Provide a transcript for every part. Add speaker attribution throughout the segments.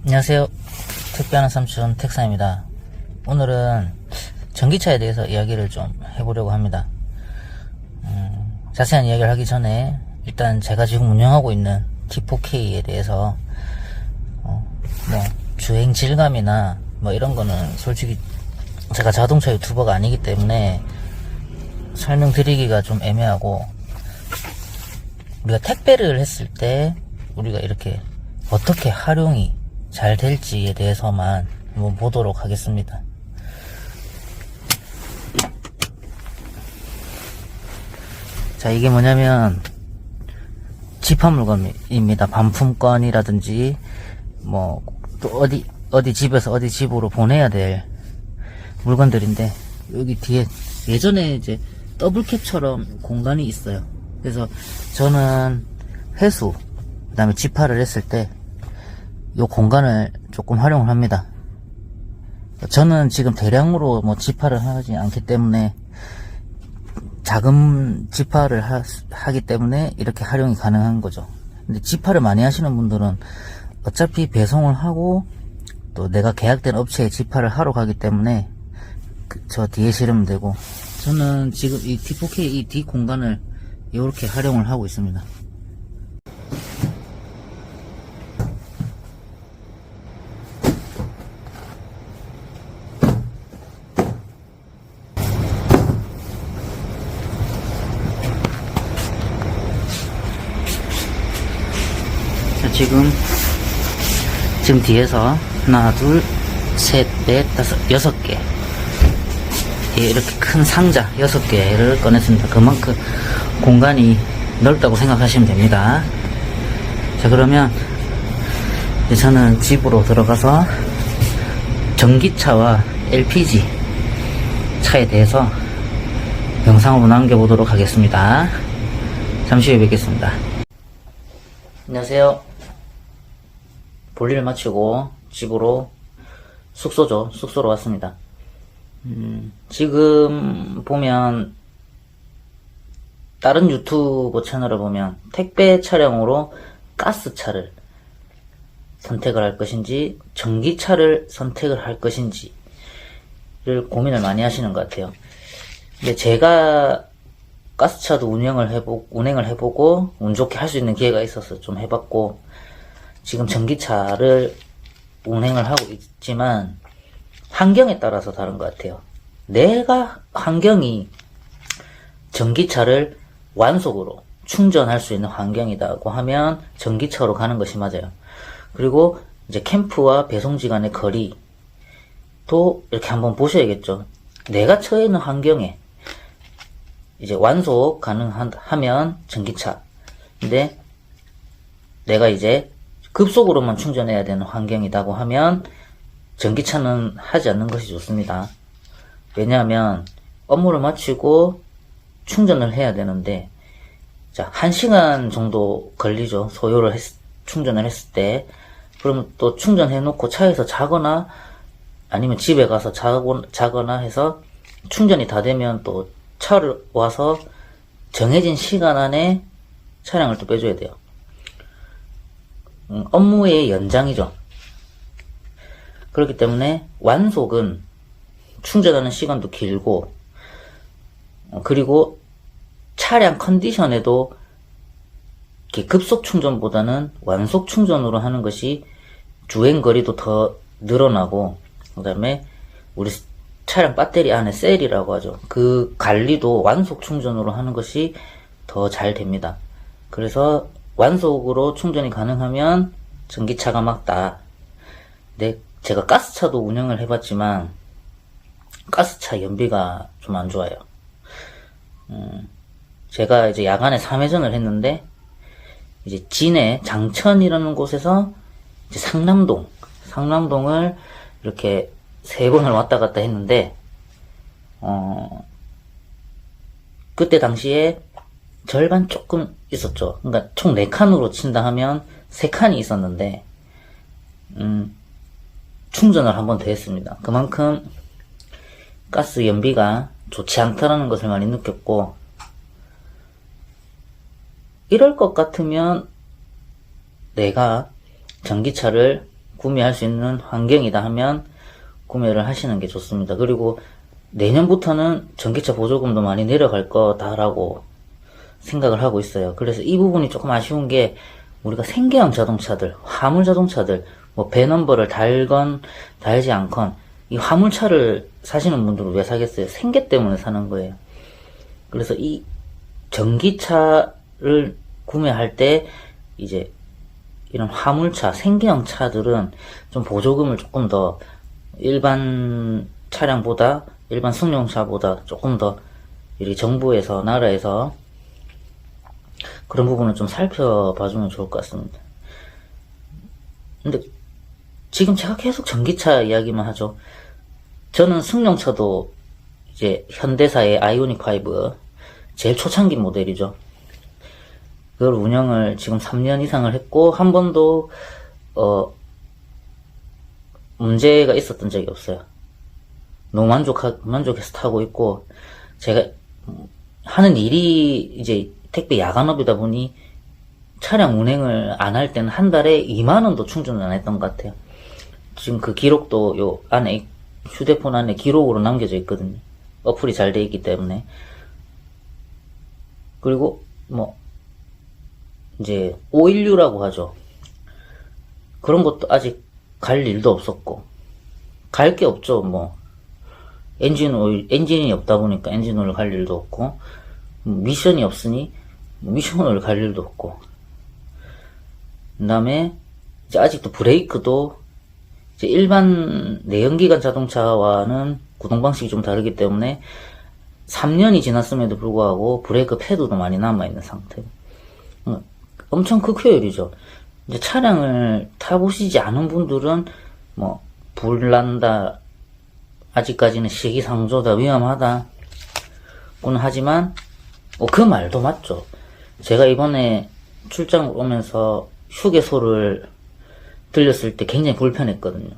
Speaker 1: 안녕하세요. 택배하는 삼촌 택사입니다. 오늘은 전기차에 대해서 이야기를 좀 해보려고 합니다. 자세한 이야기를 하기 전에 일단 제가 지금 운영하고 있는 T4K에 대해서 주행 질감이나 이런 거는 솔직히 제가 자동차 유튜버가 아니기 때문에 설명드리기가 좀 애매하고, 우리가 택배를 했을 때 우리가 이렇게 어떻게 활용이 잘 될지에 대해서만 한번 보도록 하겠습니다. 자, 이게 뭐냐면 집합 물건입니다. 반품권이라든지 또 어디 집에서 어디 집으로 보내야 될 물건들인데, 여기 뒤에 예전에 이제 더블캡처럼 공간이 있어요. 그래서 저는 회수 그 다음에 집합을 했을 때 이 공간을 조금 활용을 합니다. 저는 지금 대량으로 집합을 하지 않기 때문에, 작은 집합을 하기 때문에 이렇게 활용이 가능한 거죠. 근데 집합을 많이 하시는 분들은 어차피 배송을 하고 또 내가 계약된 업체에 집합을 하러 가기 때문에 저 뒤에 실으면 되고, 저는 지금 이 T4K 이 뒤 공간을 이렇게 활용을 하고 있습니다. 지금 뒤에서 하나, 둘, 셋, 넷, 다섯, 6개. 이렇게 큰 상자 6개를 꺼냈습니다. 그만큼 공간이 넓다고 생각하시면 됩니다. 자, 그러면 이제 저는 집으로 들어가서 전기차와 LPG 차에 대해서 영상으로 남겨보도록 하겠습니다. 잠시 후에 뵙겠습니다. 안녕하세요. 볼일을 마치고 집으로 숙소로 왔습니다. 지금 보면 다른 유튜브 채널을 보면 택배 차량으로 가스차를 선택을 할 것인지 전기차를 선택을 할 것인지를 고민을 많이 하시는 것 같아요. 근데 제가 가스차도 운행을 해보고 운 좋게 할 수 있는 기회가 있어서 좀 해봤고, 지금 전기차를 운행을 하고 있지만 환경에 따라서 다른 것 같아요. 내가 환경이 전기차를 완속으로 충전할 수 있는 환경이라고 하면 전기차로 가는 것이 맞아요. 그리고 이제 캠프와 배송지 간의 거리도 이렇게 한번 보셔야겠죠. 내가 처해 있는 환경에 이제 완속 가능하면 전기차. 근데 내가 이제 급속으로만 충전해야 되는 환경이라고 하면 전기차는 하지 않는 것이 좋습니다. 왜냐하면 업무를 마치고 충전을 해야 되는데, 자, 1시간 정도 걸리죠. 충전을 했을 때. 그러면 또 충전해 놓고 차에서 자거나 아니면 집에 가서 자거나 해서 충전이 다 되면 또 차를 와서 정해진 시간 안에 차량을 또 빼줘야 돼요. 업무의 연장이죠. 그렇기 때문에 완속은 충전하는 시간도 길고, 그리고 차량 컨디션에도 급속 충전보다는 완속 충전으로 하는 것이 주행거리도 더 늘어나고, 그 다음에 우리 차량 배터리 안에 셀이라고 하죠. 그 관리도 완속 충전으로 하는 것이 더 잘 됩니다. 그래서 완속으로 충전이 가능하면 전기차가 맞다. 근데 제가 가스차도 운영을 해봤지만 가스차 연비가 좀 안 좋아요. 제가 이제 야간에 3회전을 했는데, 이제 진해 장천이라는 곳에서 이제 상남동을 이렇게 3번을 왔다 갔다 했는데, 그때 당시에 절반 조금 있었죠. 그러니까 총 4칸으로 친다 하면 3칸이 있었는데, 충전을 한 번 더 했습니다. 그만큼 가스 연비가 좋지 않다라는 것을 많이 느꼈고, 이럴 것 같으면 내가 전기차를 구매할 수 있는 환경이다 하면 구매를 하시는 게 좋습니다. 그리고 내년부터는 전기차 보조금도 많이 내려갈 거다라고 생각을 하고 있어요. 그래서 이 부분이 조금 아쉬운 게, 우리가 생계형 자동차들, 화물 자동차들, 뭐 배 넘버를 달건 달지 않건 이 화물차를 사시는 분들은 왜 사겠어요? 생계 때문에 사는 거예요. 그래서 이 전기차를 구매할 때 이제 이런 화물차, 생계형 차들은 좀 보조금을 조금 더 일반 차량보다, 일반 승용차보다 조금 더 이 정부에서, 나라에서 그런 부분을 좀 살펴봐주면 좋을 것 같습니다. 근데 지금 제가 계속 전기차 이야기만 하죠. 저는 승용차도 이제 현대사의 아이오닉 5, 제일 초창기 모델이죠. 그걸 운영을 지금 3년 이상을 했고, 한 번도, 문제가 있었던 적이 없어요. 너무 만족해서 타고 있고, 제가 하는 일이 이제 택배 야간업이다 보니 차량 운행을 안 할 때는 한 달에 2만원도 충전을 안 했던 것 같아요. 지금 그 기록도 요 안에, 휴대폰 안에 기록으로 남겨져 있거든요. 어플이 잘 돼 있기 때문에. 그리고 뭐 이제 516라고 하죠. 그런 것도 아직 갈 일도 없었고, 갈 게 없죠. 뭐 엔진이 없다 보니까 엔진 오일 갈 일도 없고, 미션이 없으니 미션 오일 갈 일도 없고, 그 다음에 이제 아직도 브레이크도 이제 일반 내연기관 자동차와는 구동 방식이 좀 다르기 때문에 3년이 지났음에도 불구하고 브레이크 패드도 많이 남아있는 상태. 엄청 극효율이죠. 이제 차량을 타보시지 않은 분들은 뭐 불난다, 아직까지는 시기상조다, 위험하다 고는 하지만 그 말도 맞죠. 제가 이번에 출장 오면서 휴게소를 들렸을 때 굉장히 불편했거든요.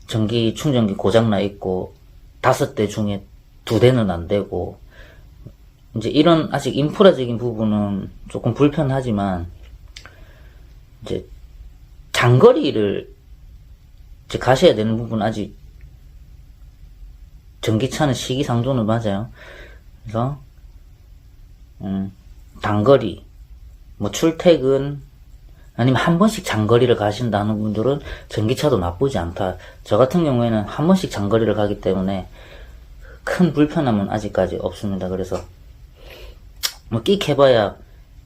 Speaker 1: 전기 충전기 고장나 있고 5대 중에 2대는 안 되고, 이제 이런 아직 인프라적인 부분은 조금 불편하지만, 이제 장거리를 이제 가셔야 되는 부분은 아직 전기차는 시기상조는 맞아요. 그래서 단거리, 뭐 출퇴근, 아니면 한 번씩 장거리를 가신다는 분들은 전기차도 나쁘지 않다. 저 같은 경우에는 한 번씩 장거리를 가기 때문에 큰 불편함은 아직까지 없습니다. 그래서 뭐 끽 해봐야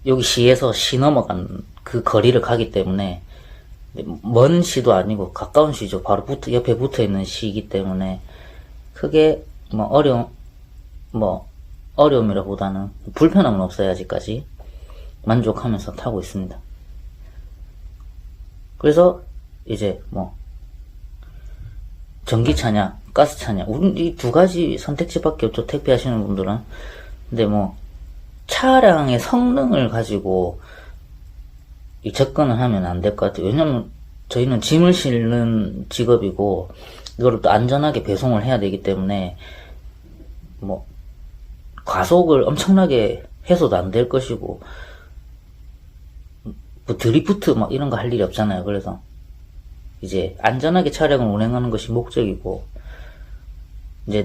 Speaker 1: 여기 시에서 시 넘어간 그 거리를 가기 때문에, 먼 시도 아니고 가까운 시죠. 바로 옆에 붙어 있는 시이기 때문에 크게 뭐 어려움이라보다는 불편함은 없어요. 아직까지 만족하면서 타고 있습니다. 그래서 이제 뭐 전기차냐 가스차냐, 우리 이 두 가지 선택지밖에 없죠. 택배 하시는 분들은. 근데 뭐 차량의 성능을 가지고 이 접근을 하면 안 될 것 같아요. 왜냐면 저희는 짐을 실는 직업이고, 이거를 또 안전하게 배송을 해야 되기 때문에 뭐 과속을 엄청나게 해서도 안 될 것이고, 뭐 드리프트 막 이런 거 할 일이 없잖아요. 그래서 이제 안전하게 차량을 운행하는 것이 목적이고, 이제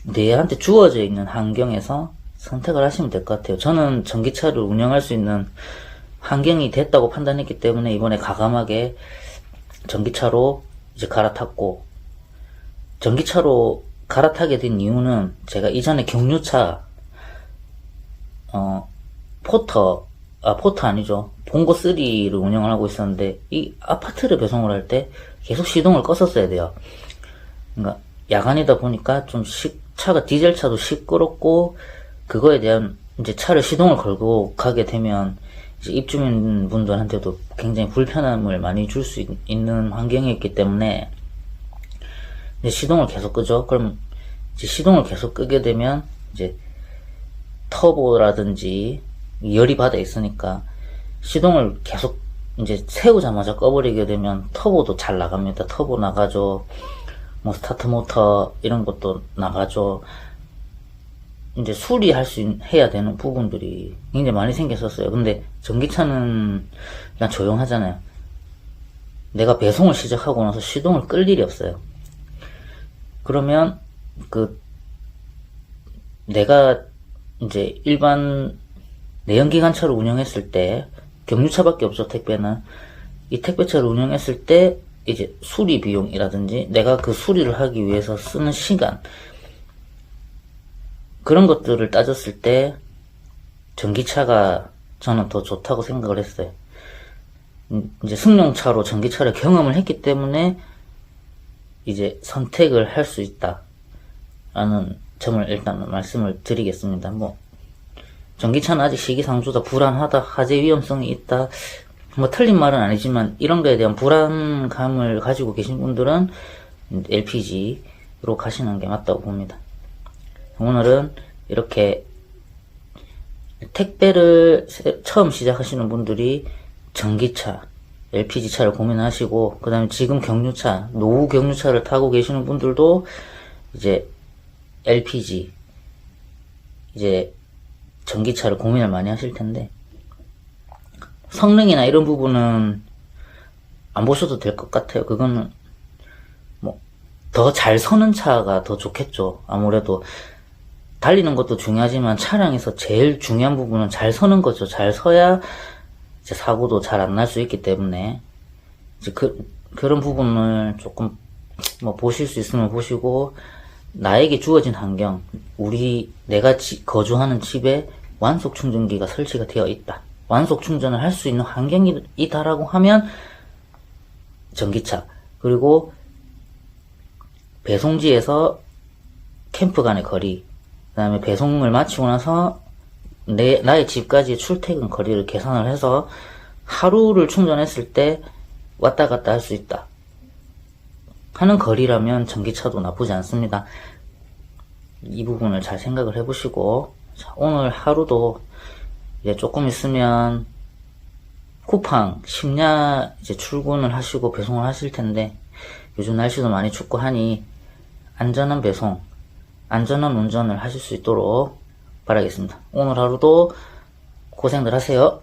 Speaker 1: 내한테 주어져 있는 환경에서 선택을 하시면 될 것 같아요. 저는 전기차를 운영할 수 있는 환경이 됐다고 판단했기 때문에 이번에 과감하게 전기차로 이제 갈아탔고, 전기차로 갈아타게 된 이유는 제가 이전에 경유차, 포터 아니죠. 봉고3를 운영을 하고 있었는데, 이 아파트를 배송을 할 때 계속 시동을 껐었어야 돼요. 그러니까 야간이다 보니까 좀 차가 디젤차도 시끄럽고, 그거에 대한 이제 차를 시동을 걸고 가게 되면 이제 입주민 분들한테도 굉장히 불편함을 많이 줄 수 있는 환경이었기 때문에 이제 시동을 계속 끄죠. 그럼 이제 시동을 계속 끄게 되면 이제 터보라든지 열이 받아 있으니까 시동을 계속 이제 세우자마자 꺼버리게 되면 터보도 잘 나갑니다. 터보 나가죠. 뭐 스타트 모터 이런 것도 나가죠. 이제 해야 되는 부분들이 굉장히 많이 생겼었어요. 근데 전기차는 그냥 조용하잖아요. 내가 배송을 시작하고 나서 시동을 끌 일이 없어요. 그러면 내가 이제 일반 내연기관차를 운영했을 때, 경유차밖에 없죠, 택배는. 이 택배차를 운영했을 때 이제 수리 비용이라든지 내가 그 수리를 하기 위해서 쓰는 시간, 그런 것들을 따졌을 때 전기차가 저는 더 좋다고 생각을 했어요. 이제 승용차로 전기차를 경험을 했기 때문에 이제 선택을 할 수 있다 라는 점을 일단 말씀을 드리겠습니다. 뭐 전기차는 아직 시기상조다, 불안하다, 화재 위험성이 있다, 뭐 틀린 말은 아니지만 이런 거에 대한 불안감을 가지고 계신 분들은 LPG로 가시는 게 맞다고 봅니다. 오늘은 이렇게 택배를 처음 시작하시는 분들이 전기차, LPG차를 고민하시고, 그 다음에 지금 경유차, 노후 경유차를 타고 계시는 분들도 이제 LPG, 이제 전기차를 고민을 많이 하실 텐데, 성능이나 이런 부분은 안 보셔도 될 것 같아요. 그거는 뭐 더 잘 서는 차가 더 좋겠죠. 아무래도 달리는 것도 중요하지만 차량에서 제일 중요한 부분은 잘 서는 거죠. 잘 서야 이제 사고도 잘 안 날 수 있기 때문에 이제 그런 부분을 조금 뭐 보실 수 있으면 보시고, 나에게 주어진 환경, 내가 거주하는 집에 완속 충전기가 설치가 되어 있다, 완속 충전을 할 수 있는 환경이다라고 하면 전기차, 그리고 배송지에서 캠프 간의 거리, 그 다음에 배송을 마치고 나서 나의 집까지 출퇴근 거리를 계산을 해서 하루를 충전했을 때 왔다 갔다 할 수 있다 하는 거리라면 전기차도 나쁘지 않습니다. 이 부분을 잘 생각을 해보시고, 자, 오늘 하루도 이제 조금 있으면 쿠팡, 심야 이제 출근을 하시고 배송을 하실 텐데, 요즘 날씨도 많이 춥고 하니 안전한 배송, 안전한 운전을 하실 수 있도록 바라겠습니다. 오늘 하루도 고생들 하세요.